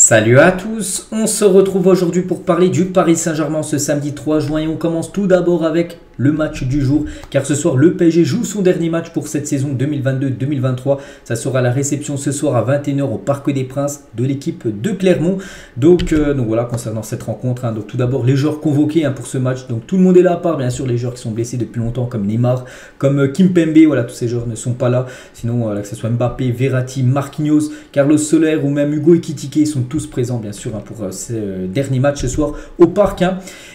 Salut à tous, on se retrouve aujourd'hui pour parler du Paris Saint-Germain ce samedi 3 juin et on commence tout d'abord avec le match du jour car ce soir le PSG joue son dernier match pour cette saison 2022-2023. Ça sera la réception ce soir à 21 h au Parc des Princes de l'équipe de Clermont. Donc voilà concernant cette rencontre, donc tout d'abord les joueurs convoqués pour ce match, donc tout le monde est là à part bien sûr les joueurs qui sont blessés depuis longtemps comme Neymar, comme Kimpembe, voilà tous ces joueurs ne sont pas là. Sinon que ce soit Mbappé, Verratti, Marquinhos, Carlos Soler ou même Hugo Ekitike, ils sont tous présents bien sûr pour ce dernier match ce soir au Parc.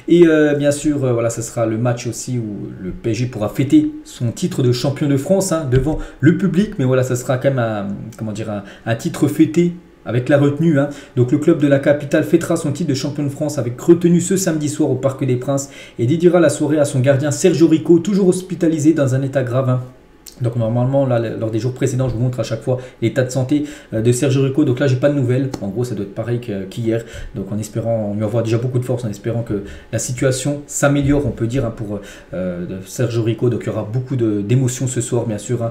Et bien sûr voilà, ce sera le match aussi où le PSG pourra fêter son titre de champion de France devant le public. Mais voilà, ça sera quand même un titre fêté avec la retenue. Donc le club de la capitale fêtera son titre de champion de France avec retenue ce samedi soir au Parc des Princes et dédiera la soirée à son gardien Sergio Rico, toujours hospitalisé dans un état grave. Donc normalement, là, lors des jours précédents, je vous montre à chaque fois l'état de santé de Sergio Rico. Donc là, j'ai pas de nouvelles. En gros, ça doit être pareil qu'hier. Donc en espérant, on lui envoie déjà beaucoup de force, en espérant que la situation s'améliore, on peut dire, pour Sergio Rico. Donc il y aura beaucoup d'émotions ce soir, bien sûr,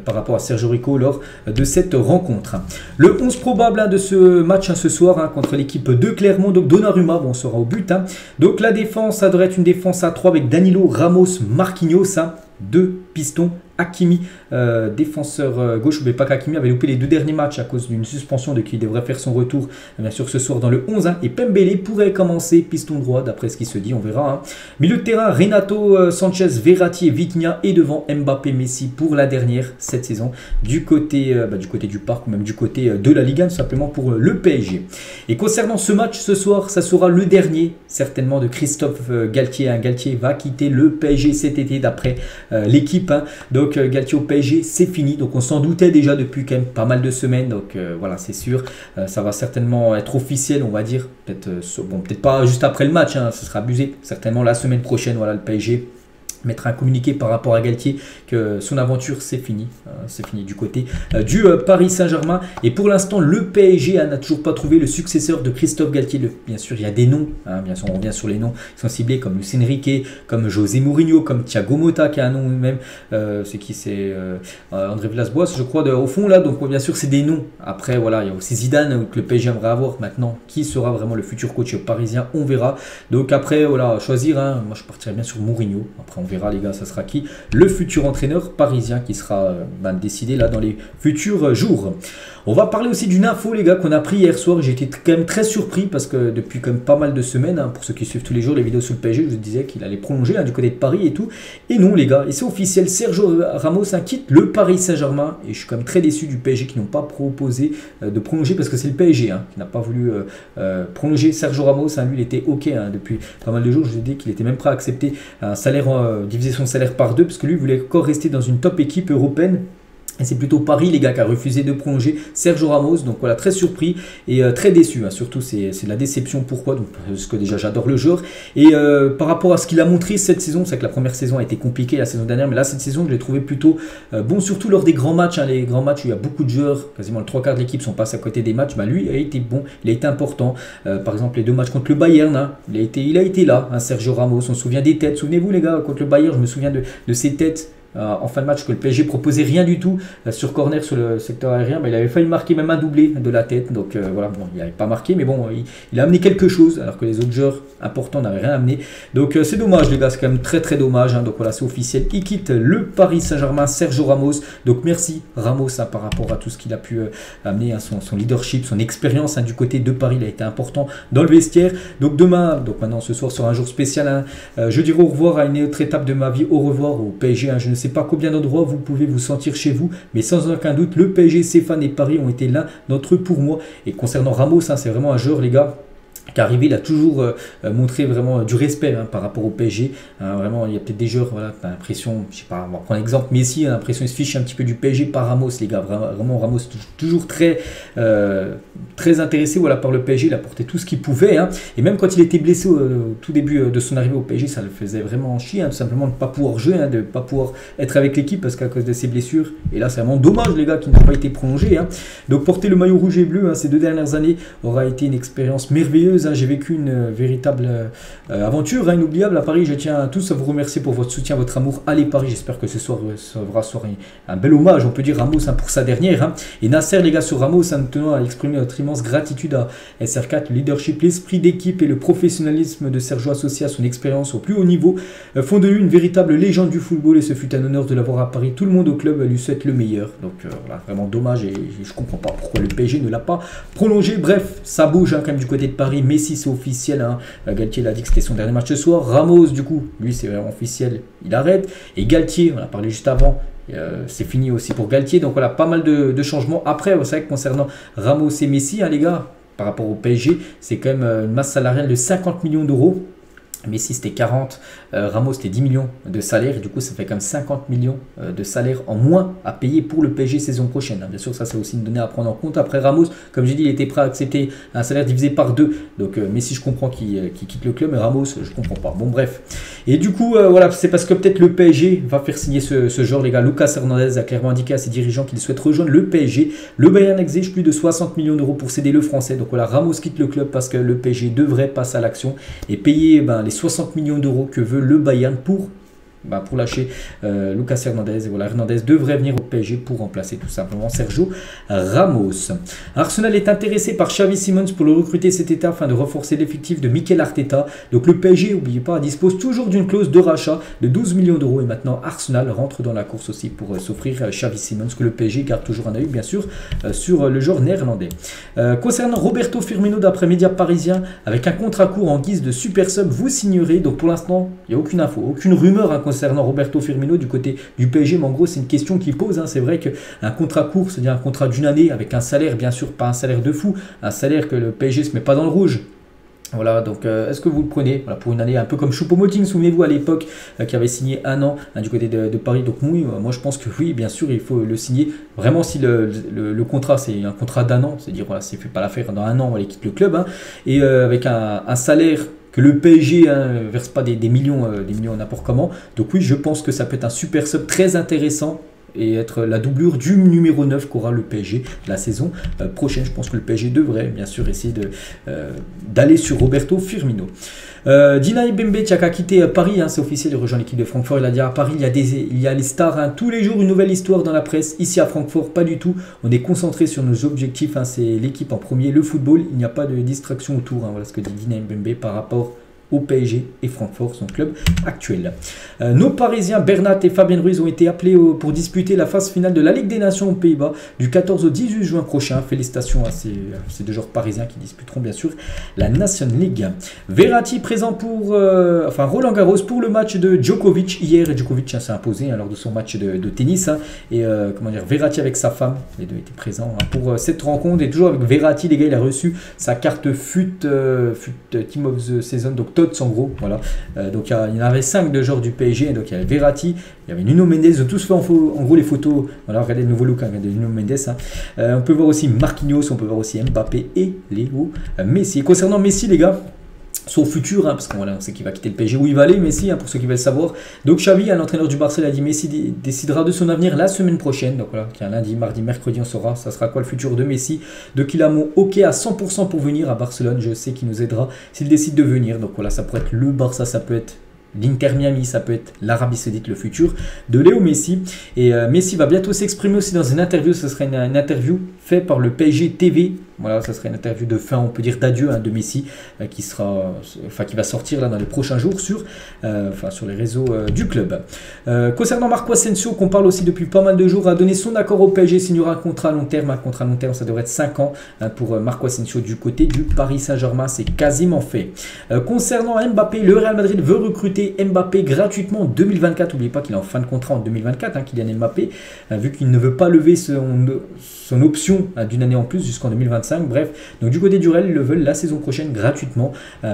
par rapport à Sergio Rico lors de cette rencontre. Le 11 probable de ce match ce soir contre l'équipe de Clermont. Donc Donnarumma, on sera au but. Donc la défense, ça devrait être une défense à 3 avec Danilo, Ramos, Marquinhos. Deux pistons. Hakimi, défenseur gauche, mais pas qu'Hakimi avait loupé les 2 derniers matchs à cause d'une suspension de qui devrait faire son retour bien sûr ce soir dans le 11. Et Pembele pourrait commencer piston droit d'après ce qui se dit, on verra. Milieu de terrain, Renato Sanchez, Verratti et Vitinha, et devant Mbappé, Messi pour la dernière cette saison du côté du Parc ou même du côté de la Ligue 1 tout simplement pour le PSG. Et concernant ce match ce soir, ça sera le dernier certainement de Christophe Galtier. Galtier va quitter le PSG cet été d'après l'équipe. Donc Galtier au PSG, c'est fini. Donc on s'en doutait déjà depuis quand même pas mal de semaines. Donc voilà, c'est sûr. Ça va certainement être officiel, on va dire. Peut-être pas juste après le match, ce sera abusé. Certainement la semaine prochaine, voilà, le PSG mettre un communiqué par rapport à Galtier que son aventure c'est fini du côté du Paris Saint-Germain. Et pour l'instant le PSG n'a toujours pas trouvé le successeur de Christophe Galtier. Bien sûr il y a des noms, bien sûr on revient sur les noms qui sont ciblés comme Luis Enrique, comme José Mourinho, comme Thiago Motta qui a un nom même, c'est qui, c'est André Villas-Boas je crois au fond là. Donc bien sûr c'est des noms. Après voilà, il y a aussi Zidane que le PSG aimerait avoir. Maintenant qui sera vraiment le futur coach parisien, on verra. Donc après voilà, choisir, moi je partirais bien sur Mourinho. Après on verra les gars, ça sera qui le futur entraîneur parisien qui sera décidé là dans les futurs jours. On va parler aussi d'une info les gars qu'on a pris hier soir. J'ai été quand même très surpris parce que depuis quand même pas mal de semaines, pour ceux qui suivent tous les jours les vidéos sur le PSG, je vous disais qu'il allait prolonger du côté de Paris et tout. Et non les gars, et c'est officiel, Sergio Ramos quitte le Paris Saint-Germain. Et je suis quand même très déçu du PSG qui n'ont pas proposé de prolonger parce que c'est le PSG qui n'a pas voulu prolonger Sergio Ramos. Lui il était ok depuis pas mal de jours. Je vous ai dit qu'il était même prêt à accepter un salaire, diviser son salaire par 2 parce que lui voulait encore rester dans une top équipe européenne. Et c'est plutôt Paris les gars qui a refusé de prolonger Sergio Ramos. Donc voilà, très surpris et très déçu. Surtout c'est de la déception. Pourquoi? Donc, parce que déjà j'adore le joueur. Et par rapport à ce qu'il a montré cette saison, c'est que la première saison a été compliquée la saison dernière. Mais là cette saison je l'ai trouvé plutôt bon, surtout lors des grands matchs. Les grands matchs où il y a beaucoup de joueurs, quasiment le 3/4 de l'équipe sont passés à côté des matchs. Lui a été bon, il a été important. Par exemple les 2 matchs contre le Bayern, il a été là, Sergio Ramos. On se souvient des têtes. Souvenez-vous les gars, contre le Bayern, je me souviens de ces têtes. En fin de match que le PSG proposait rien du tout sur corner sur le secteur aérien, il avait failli marquer même un doublé de la tête. Donc voilà, bon, il n'avait pas marqué, mais bon, il a amené quelque chose alors que les autres joueurs importants n'avaient rien amené. Donc c'est dommage les gars, c'est quand même très très dommage. Donc voilà, c'est officiel, il quitte le Paris Saint-Germain, Sergio Ramos. Donc merci Ramos par rapport à tout ce qu'il a pu amener, son leadership, son expérience du côté de Paris, il a été important dans le vestiaire. Donc demain, donc maintenant ce soir sera un jour spécial. Je dirai au revoir à une autre étape de ma vie, au revoir au PSG. Je ne sais pas combien d'endroits vous pouvez vous sentir chez vous, mais sans aucun doute le PSG, ses fans et Paris ont été l'un d'entre eux pour moi. Et concernant Ramos, c'est vraiment un joueur les gars qui arrivé, il a toujours montré vraiment du respect par rapport au PSG. Vraiment, il y a peut-être des joueurs, voilà, t'as l'impression, je sais pas, on va prendre l'exemple Messi, a l'impression qu'il se fiche un petit peu du PSG par Ramos, les gars. Vraiment, Ramos toujours très intéressé par le PSG, il a porté tout ce qu'il pouvait. Et même quand il était blessé au tout début de son arrivée au PSG, ça le faisait vraiment chier, tout simplement de ne pas pouvoir jouer, de ne pas pouvoir être avec l'équipe parce qu'à cause de ses blessures. Et là, c'est vraiment dommage, les gars, qu'il n'a pas été prolongé. Donc, porter le maillot rouge et bleu ces 2 dernières années aura été une expérience merveilleuse. merveilleuse. Hein. J'ai vécu une véritable aventure inoubliable à Paris. Je tiens à tous à vous remercier pour votre soutien, votre amour. Allez Paris, j'espère que ce soir sera un bel hommage, on peut dire Ramos pour sa dernière. Hein. Et Nasser, les gars, sur Ramos, nous tenons à exprimer notre immense gratitude à SR4, le leadership, l'esprit d'équipe et le professionnalisme de Sergio associé à son expérience au plus haut niveau font de lui une véritable légende du football et ce fut un honneur de l'avoir à Paris. Tout le monde au club lui souhaite le meilleur. Donc voilà, vraiment dommage et je comprends pas pourquoi le PSG ne l'a pas prolongé. Bref, ça bouge hein, quand même du côté de Paris. Messi, c'est officiel. Hein. Galtier l'a dit que c'était son dernier match ce soir. Ramos, du coup, lui, c'est vraiment officiel. Il arrête. Et Galtier, on a parlé juste avant. C'est fini aussi pour Galtier. Donc voilà, pas mal de changements. Après, vous savez que concernant Ramos et Messi, hein, les gars, par rapport au PSG, c'est quand même une masse salariale de 50 millions d'euros. Messi c'était 40, Ramos c'était 10 millions de salaire et du coup ça fait quand même 50 millions de salaire en moins à payer pour le PSG saison prochaine. Bien sûr ça c'est aussi une donnée à prendre en compte. Après Ramos, comme j'ai dit, il était prêt à accepter un salaire divisé par 2. Donc Messi je comprends qu'il quitte le club, mais Ramos je comprends pas. Bon bref. Et du coup voilà, c'est parce que peut-être le PSG va faire signer ce joueur les gars. Lucas Hernandez a clairement indiqué à ses dirigeants qu'il souhaite rejoindre le PSG. Le Bayern exige plus de 60 millions d'euros pour céder le français. Donc voilà, Ramos quitte le club parce que le PSG devrait passer à l'action et payer les 60 millions d'euros que veut le Bayern pour lâcher Lucas Hernandez. Et voilà, Hernandez devrait venir au PSG pour remplacer tout simplement Sergio Ramos. Arsenal est intéressé par Xavi Simons pour le recruter cet été afin de renforcer l'effectif de Mikel Arteta. Donc le PSG, n'oubliez pas, dispose toujours d'une clause de rachat de 12 millions d'euros et maintenant Arsenal rentre dans la course aussi pour s'offrir Xavi Simons, que le PSG garde toujours un œil bien sûr sur le joueur néerlandais. Concernant Roberto Firmino, d'après médias parisiens, avec un contrat court en guise de super sub, vous signerez. Donc pour l'instant, il n'y a aucune info, aucune rumeur concernant Roberto Firmino du côté du PSG, mais en gros c'est une question qu'il pose. Hein. C'est vrai qu'un contrat court, c'est-à-dire un contrat d'une année avec un salaire, bien sûr pas un salaire de fou, un salaire que le PSG se met pas dans le rouge. Voilà, donc est-ce que vous le prenez pour une année, un peu comme Choupo-Moting, souvenez-vous à l'époque, qui avait signé un an du côté de Paris. Donc oui, moi je pense que oui, bien sûr, il faut le signer. Vraiment, si le contrat, c'est un contrat d'un an, c'est-à-dire, voilà, c'est fait pas l'affaire, dans un an, il quitte le club, hein, et avec un salaire que le PSG verse pas des millions n'importe comment. Donc oui, je pense que ça peut être un super sub très intéressant et être la doublure du numéro 9 qu'aura le PSG la saison prochaine. Je pense que le PSG devrait bien sûr essayer d'aller sur Roberto Firmino. Dinaï Bembe qui a quitté Paris, hein, c'est officiel, il rejoint l'équipe de Francfort. Il a dit à Paris, il y a les stars, hein, tous les jours une nouvelle histoire dans la presse. Ici à Francfort, pas du tout. On est concentré sur nos objectifs, hein, c'est l'équipe en premier, le football. Il n'y a pas de distraction autour. Hein, voilà ce que dit Dinaï Bembe par rapport au PSG et Francfort, son club actuel. Nos Parisiens Bernat et Fabien Ruiz ont été appelés pour disputer la phase finale de la Ligue des Nations aux Pays-Bas du 14 au 18 juin prochain. Félicitations à ces deux joueurs parisiens qui disputeront bien sûr la Nation League. Verratti présent pour Roland Garros pour le match de Djokovic hier. Et Djokovic s'est imposé lors de son match de tennis. Hein, et Verratti avec sa femme, les deux étaient présents pour cette rencontre. Et toujours avec Verratti, les gars, il a reçu sa carte FUT Team of the Season, donc Tots en gros, voilà. Donc il y en avait 5 de joueurs du PSG, donc il y avait Verratti, il y avait Nuno Mendes, ils ont tous fait en gros les photos. Voilà, regardez le nouveau look, hein, regardez Nuno Mendes. Hein. On peut voir aussi Marquinhos, on peut voir aussi Mbappé et Léo Messi. Concernant Messi, les gars, son futur, hein, parce qu'on sait qu'il va quitter le PSG, où il va aller Messi, hein, pour ceux qui veulent savoir. Donc Xavi, l'entraîneur du Barça, a dit Messi décidera de son avenir la semaine prochaine. Donc voilà, lundi, mardi, mercredi, on saura ça sera quoi le futur de Messi. Donc il a mon OK à 100% pour venir à Barcelone. Je sais qu'il nous aidera s'il décide de venir. Donc voilà, ça pourrait être le Barça, ça peut être l'Inter Miami, ça peut être l'Arabie Saoudite, le futur de Léo Messi. Et Messi va bientôt s'exprimer aussi dans une interview. Ce serait une interview faite par le PSG TV. Voilà, ça serait une interview de fin, on peut dire d'adieu, hein, de Messi, qui va sortir là dans les prochains jours sur les réseaux du club. Concernant Marco Asensio, qu'on parle aussi depuis pas mal de jours, a donné son accord au PSG, signera un contrat à long terme. Un contrat à long terme, ça devrait être 5 ans hein, pour Marco Asensio du côté du Paris Saint-Germain, c'est quasiment fait. Concernant Mbappé, le Real Madrid veut recruter Mbappé gratuitement en 2024. N'oubliez pas qu'il est en fin de contrat en 2024, hein, Kylian Mbappé, vu qu'il ne veut pas lever son option d'une année en plus jusqu'en 2025. Bref, donc du côté du Real, ils le veulent la saison prochaine gratuitement.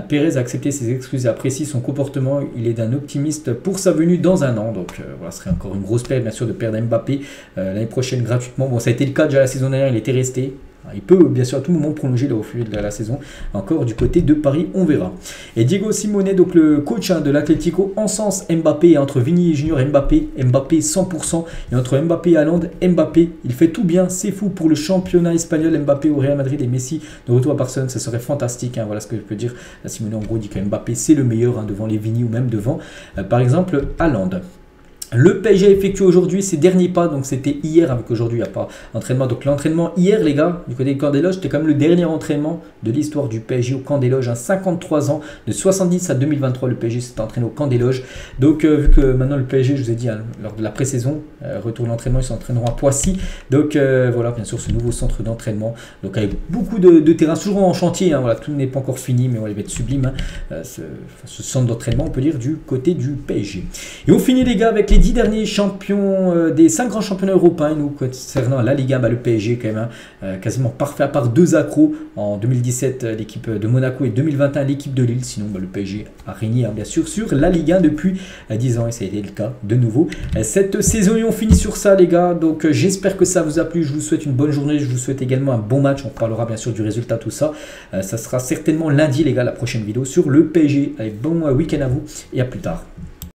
Pérez a accepté ses excuses et apprécie son comportement. Il est d'un optimiste pour sa venue dans un an. Donc voilà, ce serait encore une grosse perte bien sûr de perdre Mbappé l'année prochaine gratuitement. Bon, ça a été le cas déjà la saison dernière, il était resté. Il peut bien sûr à tout moment prolonger au fil de la saison. Encore du côté de Paris, on verra. Et Diego Simeone, donc le coach de l'Atlético, encense Mbappé, et entre Vini et Junior Mbappé 100%, et entre Mbappé et Haaland, Mbappé, il fait tout bien, c'est fou pour le championnat espagnol. Mbappé au Real Madrid et Messi de retour à Barcelone, ça serait fantastique, voilà ce que je peux dire. Simeone en gros dit que Mbappé c'est le meilleur, devant les Vini ou même devant par exemple Haaland. Le PSG a effectué aujourd'hui ses derniers pas, donc c'était hier, avec aujourd'hui il n'y a pas d'entraînement. Donc l'entraînement hier les gars, du côté du camp des loges, c'était quand même le dernier entraînement de l'histoire du PSG au camp des loges, 53 ans, de 70 à 2023 le PSG s'est entraîné au camp des loges. Donc vu que maintenant le PSG, je vous ai dit lors de la pré-saison, retour l'entraînement, ils s'entraîneront à Poissy. Donc voilà, bien sûr ce nouveau centre d'entraînement, donc avec beaucoup de terrains, toujours en chantier, voilà, tout n'est pas encore fini, mais voilà, il va être sublime, ce centre d'entraînement on peut dire du côté du PSG. Et on finit les gars avec les 10 derniers champions des 5 grands championnats européens. Nous concernant la Ligue 1, le PSG quand même quasiment parfait, à part 2 accros en 2017 l'équipe de Monaco et 2021 l'équipe de Lille. Sinon le PSG a régné bien sûr sur la Ligue 1 depuis 10 ans et ça a été le cas de nouveau cette saison. Et on finit sur ça les gars, donc j'espère que ça vous a plu, je vous souhaite une bonne journée, je vous souhaite également un bon match, on parlera bien sûr du résultat, tout ça, ça sera certainement lundi les gars la prochaine vidéo sur le PSG. Allez, bon week-end à vous et à plus tard.